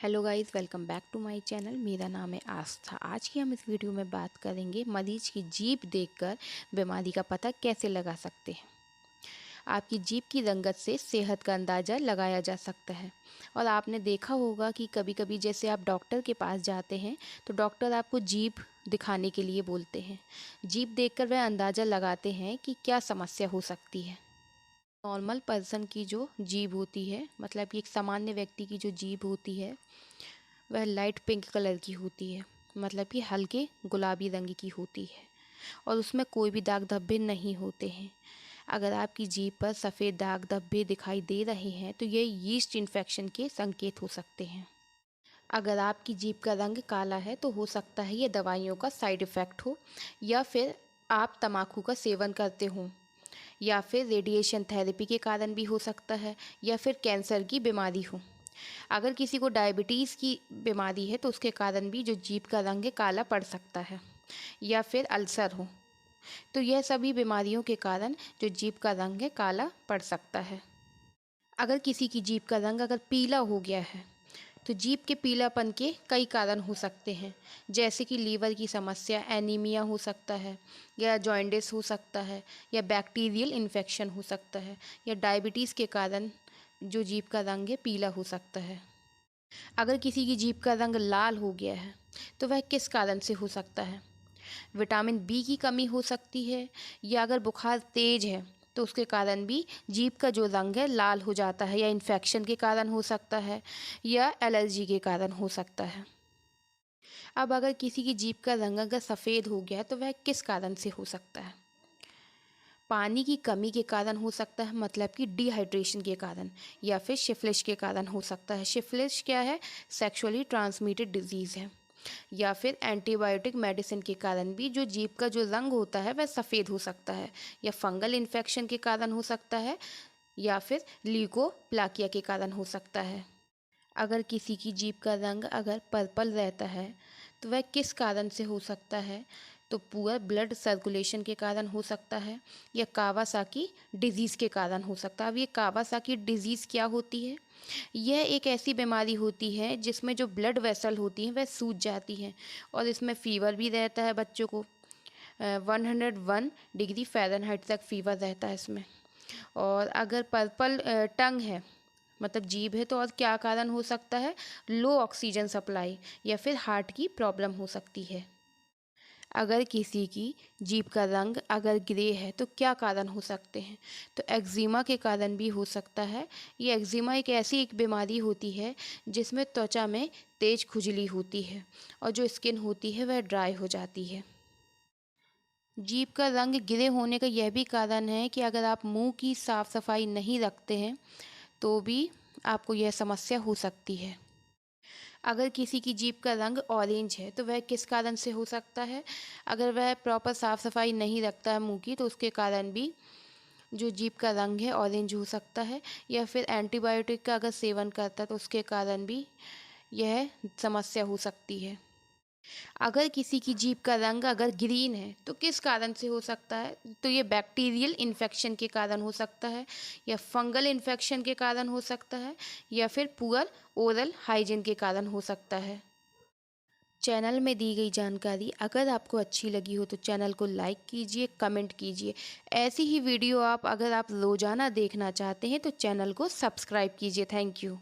Hello guys, welcome back to my channel. मेरा नाम है आस्था। आज की हम इस वीडियो में बात करेंगे मरीज की जीभ देखकर बीमारी का पता कैसे लगा सकते हैं। आपकी जीभ की रंगत से सेहत का अंदाज़ा लगाया जा सकता है। और आपने देखा होगा कि कभी कभी जैसे आप डॉक्टर के पास जाते हैं तो डॉक्टर आपको जीभ दिखाने के लिए बोलते हैं। जीभ देखकर वह अंदाज़ा लगाते हैं कि क्या समस्या हो सकती है। नॉर्मल पर्सन की जो जीभ होती है, मतलब कि एक सामान्य व्यक्ति की जो जीभ होती है, वह लाइट पिंक कलर की होती है, मतलब कि हल्के गुलाबी रंग की होती है और उसमें कोई भी दाग धब्बे नहीं होते हैं। अगर आपकी जीभ पर सफ़ेद दाग धब्बे दिखाई दे रहे हैं तो ये यीस्ट इन्फेक्शन के संकेत हो सकते हैं। अगर आपकी जीभ का रंग काला है तो हो सकता है ये दवाइयों का साइड इफ़ेक्ट हो, या फिर आप तम्बाकू का सेवन करते हों, या फिर रेडिएशन थेरेपी के कारण भी हो सकता है, या फिर कैंसर की बीमारी हो। अगर किसी को डायबिटीज़ की बीमारी है तो उसके कारण भी जो जीभ का रंग है काला पड़ सकता है, या फिर अल्सर हो। तो यह सभी बीमारियों के कारण जो जीभ का रंग है काला पड़ सकता है। अगर किसी की जीभ का रंग अगर पीला हो गया है तो जीभ के पीलापन के कई कारण हो सकते हैं, जैसे कि लीवर की समस्या, एनीमिया हो सकता है, या जॉन्डिस हो सकता है, या बैक्टीरियल इन्फेक्शन हो सकता है, या डायबिटीज़ के कारण जो जीभ का रंग है पीला हो सकता है। अगर किसी की जीभ का रंग लाल हो गया है तो वह किस कारण से हो सकता है। विटामिन बी की कमी हो सकती है, या अगर बुखार तेज है तो उसके कारण भी जीभ का जो रंग है लाल हो जाता है, या इन्फेक्शन के कारण हो सकता है, या एलर्जी के कारण हो सकता है। अब अगर किसी की जीभ का रंग अगर सफ़ेद हो गया है तो वह किस कारण से हो सकता है। पानी की कमी के कारण हो सकता है, मतलब कि डिहाइड्रेशन के कारण, या फिर सिफिलिस के कारण हो सकता है। सिफिलिस क्या है? सेक्सुअली ट्रांसमिटेड डिजीज़ है। या फिर एंटीबायोटिक मेडिसिन के कारण भी जो जीभ का जो रंग होता है वह सफ़ेद हो सकता है, या फंगल इन्फेक्शन के कारण हो सकता है, या फिर ल्यूकोप्लाकिया के कारण हो सकता है। अगर किसी की जीभ का रंग अगर पर्पल रहता है तो वह किस कारण से हो सकता है। तो पुअर ब्लड सर्कुलेशन के कारण हो सकता है, या कावासाकी डिजीज़ के कारण हो सकता है। अब ये कावासाकी डिजीज़ क्या होती है? यह एक ऐसी बीमारी होती है जिसमें जो ब्लड वेसल होती हैं वह सूज जाती हैं, और इसमें फ़ीवर भी रहता है बच्चों को। 101 डिग्री फ़ारेनहाइट तक फ़ीवर रहता है इसमें। और अगर पर्पल टंग है, मतलब जीभ है, तो और क्या कारण हो सकता है? लो ऑक्सीजन सप्लाई, या फिर हार्ट की प्रॉब्लम हो सकती है। अगर किसी की जीभ का रंग अगर ग्रे है तो क्या कारण हो सकते हैं। तो एक्जिमा के कारण भी हो सकता है। ये एक्जिमा एक बीमारी होती है जिसमें त्वचा में तेज खुजली होती है और जो स्किन होती है वह ड्राई हो जाती है। जीभ का रंग ग्रे होने का यह भी कारण है कि अगर आप मुंह की साफ़ सफाई नहीं रखते हैं तो भी आपको यह समस्या हो सकती है। अगर किसी की जीभ का रंग ऑरेंज है तो वह किस कारण से हो सकता है। अगर वह प्रॉपर साफ़ सफाई नहीं रखता है मुंह की तो उसके कारण भी जो जीभ का रंग है ऑरेंज हो सकता है, या फिर एंटीबायोटिक का अगर सेवन करता है तो उसके कारण भी यह समस्या हो सकती है। अगर किसी की जीभ का रंग अगर ग्रीन है तो किस कारण से हो सकता है। तो ये बैक्टीरियल इन्फेक्शन के कारण हो सकता है, या फंगल इन्फेक्शन के कारण हो सकता है, या फिर पुअर ओरल हाइजीन के कारण हो सकता है। चैनल में दी गई जानकारी अगर आपको अच्छी लगी हो तो चैनल को लाइक कीजिए, कमेंट कीजिए। ऐसी ही वीडियो अगर आप रोज़ाना देखना चाहते हैं तो चैनल को सब्सक्राइब कीजिए। Thank you.